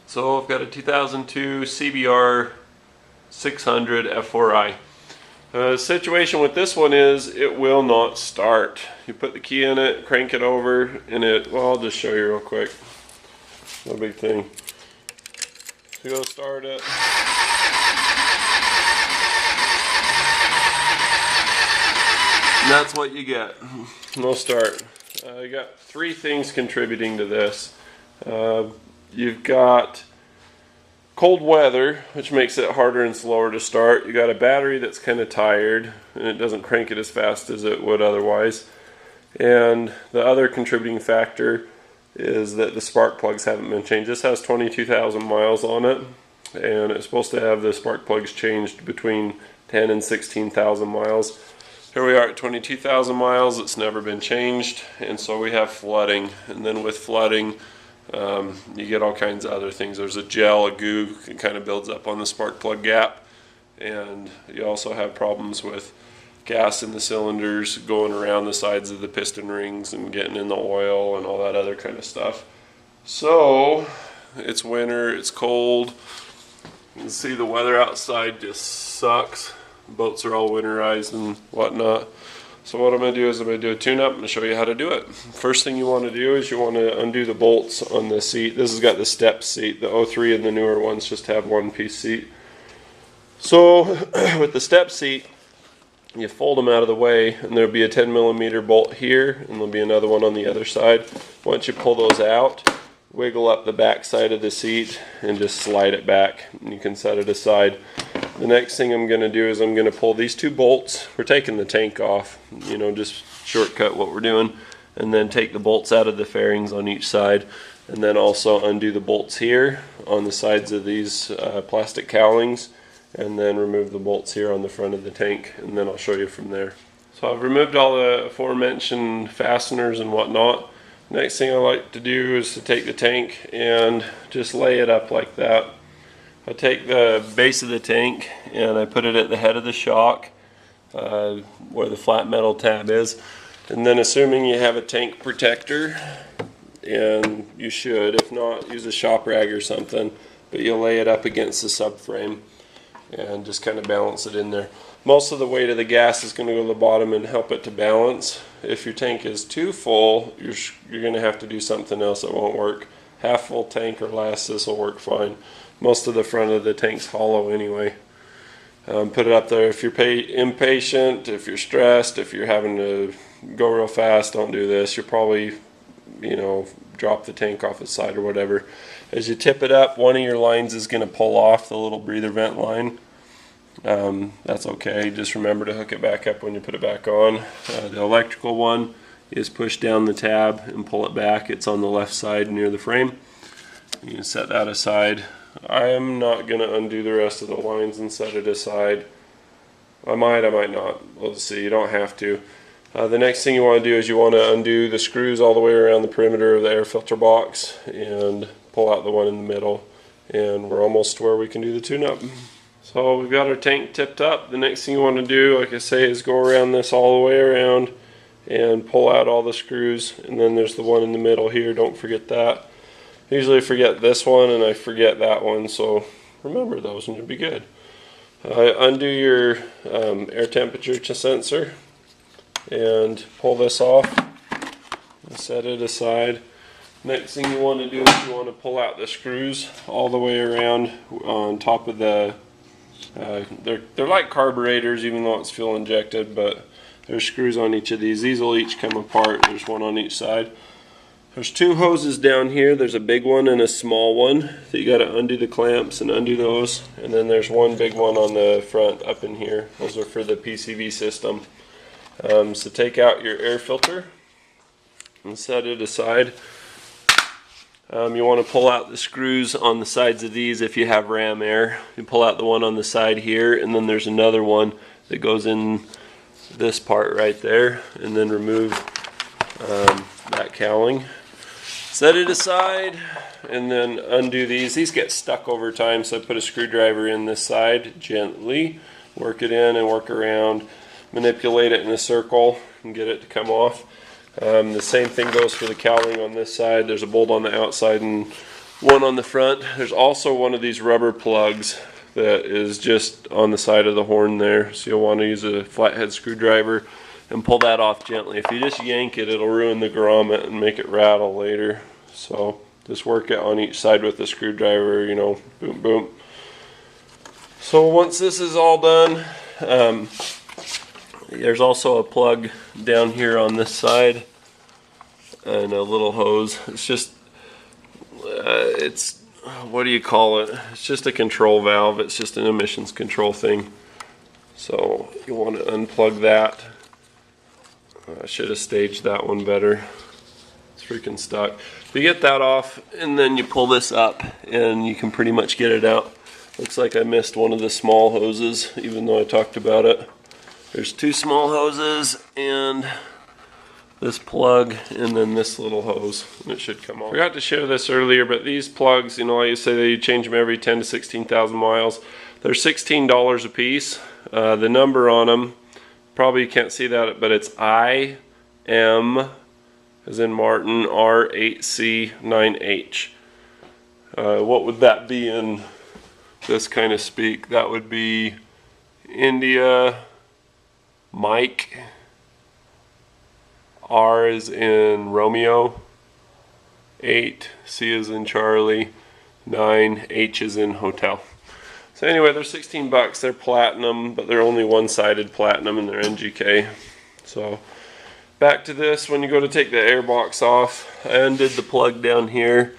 So I've got a 2002 CBR 600 F4i. The situation with this one is it will not start. You put the key in it, crank it over, and well, I'll just show you real quick. No big thing. So go start it. And that's what you get. No start. You got three things contributing to this. You've got cold weather, which makes it harder and slower to start. You got a battery that's kind of tired and it doesn't crank it as fast as it would otherwise. And the other contributing factor is that the spark plugs haven't been changed. This has 22,000 miles on it, and it's supposed to have the spark plugs changed between 10 and 16,000 miles. Here we are at 22,000 miles. It's never been changed, and so we have flooding. And then with flooding, you get all kinds of other things. There's a gel, a goo, that kind of builds up on the spark plug gap, and you also have problems with gas in the cylinders going around the sides of the piston rings and getting in the oil and all that other kind of stuff. So it's winter, it's cold. You can see the weather outside just sucks. Boats are all winterized and whatnot. So what I'm going to do is I'm going to do a tune-up and show you how to do it. First thing you want to do is you want to undo the bolts on the seat. This has got the step seat. The 03 and the newer ones just have one-piece seat. So with the step seat, you fold them out of the way, and there'll be a 10mm bolt here, and there'll be another one on the other side. Once you pull those out, wiggle up the back side of the seat and just slide it back, and you can set it aside. The next thing I'm going to do is I'm going to pull these two bolts. We're taking the tank off, just shortcut what we're doing, and then take the bolts out of the fairings on each side, and then also undo the bolts here on the sides of these plastic cowlings, and then remove the bolts here on the front of the tank, and then I'll show you from there. So I've removed all the aforementioned fasteners and whatnot. Next thing I like to do is to take the tank and just lay it up like that. I take the base of the tank and I put it at the head of the shock where the flat metal tab is, and then assuming you have a tank protector, and you should, if not, use a shop rag or something, but you'll lay it up against the subframe and just kind of balance it in there. Most of the weight of the gas is going to go to the bottom and help it to balance. If your tank is too full, you're going to have to do something else that won't work. Half full tank or less, this will work fine. Most of the front of the tank's hollow anyway. Put it up there. If you're impatient, if you're stressed, if you're having to go real fast, don't do this. You'll probably, drop the tank off its side or whatever. As you tip it up, one of your lines is going to pull off, the little breather vent line. That's okay. Just remember to hook it back up when you put it back on. The electrical one is push down the tab and pull it back. It's on the left side near the frame. You can set that aside. I'm not going to undo the rest of the lines and set it aside. I might not. We'll see. You don't have to. The next thing you want to do is you want to undo the screws all the way around the perimeter of the air filter box and pull out the one in the middle, and we're almost to where we can do the tune-up. So we've got our tank tipped up. The next thing you want to do, like I say, is go around this all the way around and pull out all the screws, and then there's the one in the middle here. Don't forget that. Usually I forget this one and I forget that one, so remember those and you'll be good. Undo your air temperature sensor and pull this off and set it aside. Next thing you want to do is you want to pull out the screws all the way around on top of the they're like carburetors, even though it's fuel injected, but there's screws on each of these. These will each come apart. There's one on each side. There's two hoses down here. There's a big one and a small one that you got to undo the clamps and undo those, and then there's one big one on the front up in here. Those are for the PCV system. So take out your air filter and set it aside. You want to pull out the screws on the sides of these if you have ram air. You pull out the one on the side here, and then there's another one that goes in this part right there, and then remove that cowling. Set it aside and then undo these. These get stuck over time, so I put a screwdriver in this side, gently work it in and work around, manipulate it in a circle and get it to come off. The same thing goes for the cowling on this side. There's a bolt on the outside and one on the front. There's also one of these rubber plugs that is just on the side of the horn there. So you'll want to use a flathead screwdriver and pull that off gently. If you just yank it, it'll ruin the grommet and make it rattle later. So just work it on each side with the screwdriver, you know, boom, boom. So once this is all done, there's also a plug down here on this side and a little hose. It's just, it's, what do you call it? It's just a control valve. It's just an emissions control thing. So you want to unplug that. I should have staged that one better. It's freaking stuck. You get that off and then you pull this up and you can pretty much get it out. Looks like I missed one of the small hoses even though I talked about it. There's two small hoses and this plug and then this little hose, and it should come off. Forgot to share this earlier, but these plugs, you know, like you say, they change them every 10 to 16,000 miles. They're $16 a piece. The number on them, probably you can't see that, but it's IM as in Martin R8C9H. What would that be in this kind of speak? That would be India, Mike, R is in Romeo, 8, C is in Charlie, 9, H is in hotel. So anyway, they're 16 bucks. They're platinum, but they're only one-sided platinum and they're NGK. So back to this, when you go to take the air box off, I undid the plug down here.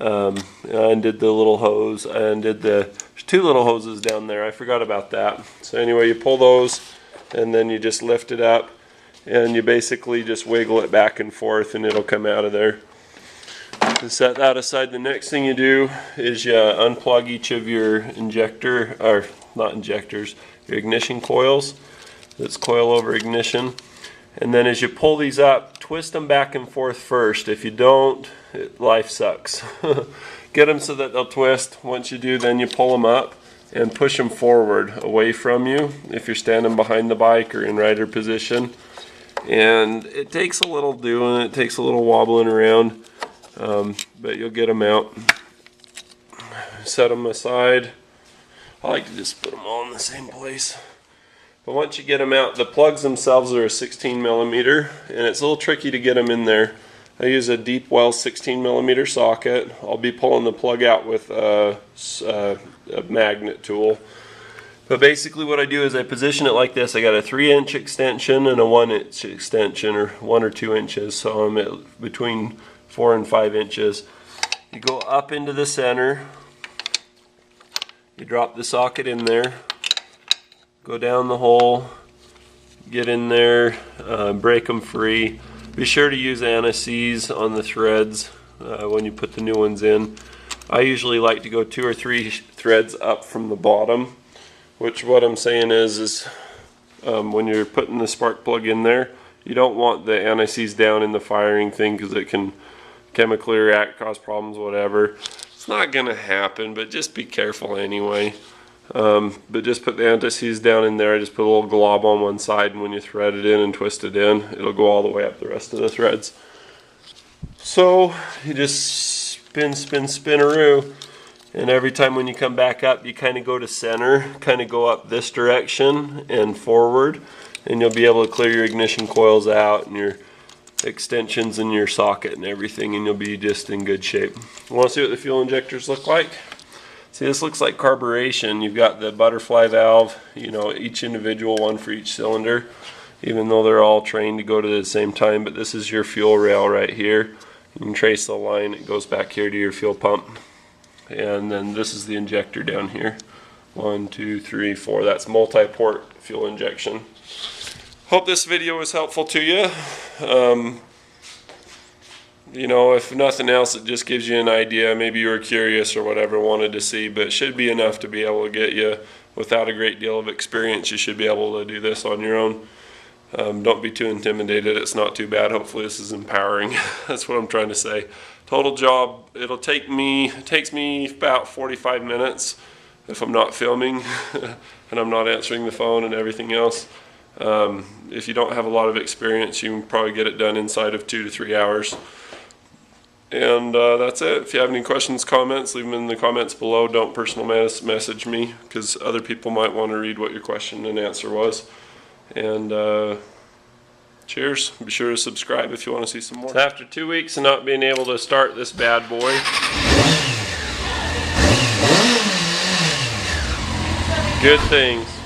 I undid the little hose. I undid there's two little hoses down there. I forgot about that. So anyway, you pull those and then you just lift it up and you basically just wiggle it back and forth and it'll come out of there. To set that aside, the next thing you do is you unplug each of your injector, or not injectors, your ignition coils. That's coil over ignition. And then as you pull these up, twist them back and forth first. If you don't, life sucks. Get them so that they'll twist. Once you do, then you pull them up and push them forward away from you if you're standing behind the bike or in rider position. And it takes a little doing, it takes a little wobbling around, but you'll get them out. Set them aside. I like to just put them all in the same place. But once you get them out, the plugs themselves are a 16 millimeter, and it's a little tricky to get them in there. I use a deep well 16 millimeter socket. I'll be pulling the plug out with a magnet tool. But basically what I do is I position it like this. I got a 3-inch extension and a 1-inch extension, or 1 or 2 inches. So I'm at between 4 and 5 inches. You go up into the center. You drop the socket in there. Go down the hole. Get in there. Break them free. Be sure to use anti-seize on the threads when you put the new ones in. I usually like to go 2 or 3 threads up from the bottom. Which what I'm saying is when you're putting the spark plug in there, you don't want the anti-seize down in the firing thing because it can chemically react, cause problems, whatever. It's not going to happen, but just be careful anyway. But just put the anti-seize down in there. I just put a little glob on one side, and when you thread it in and twist it in, it'll go all the way up the rest of the threads. So you just spin, spin, spin-a-roo. And every time when you come back up, you kind of go to center, kind of go up this direction and forward, and you'll be able to clear your ignition coils out and your extensions and your socket and everything, and you'll be just in good shape. You want to see what the fuel injectors look like? See, this looks like carburation. You've got the butterfly valve, you know, each individual one for each cylinder, even though they're all trained to go to the same time. But this is your fuel rail right here. You can trace the line. It goes back here to your fuel pump. And then this is the injector down here. 1, 2, 3, 4. That's multi-port fuel injection. Hope this video was helpful to you. You know, if nothing else, it just gives you an idea. Maybe you were curious or whatever, wanted to see, but it should be enough to be able to get you, without a great deal of experience, you should be able to do this on your own. Don't be too intimidated. It's not too bad. Hopefully this is empowering. That's what I'm trying to say. Total job, it takes me about 45 minutes if I'm not filming and I'm not answering the phone and everything else. If you don't have a lot of experience, you can probably get it done inside of 2 to 3 hours. And that's it. If you have any questions, comments, leave them in the comments below. Don't personal message me, because other people might want to read what your question and answer was. And cheers. Be sure to subscribe if you want to see some more. So after 2 weeks of not being able to start this bad boy, good things.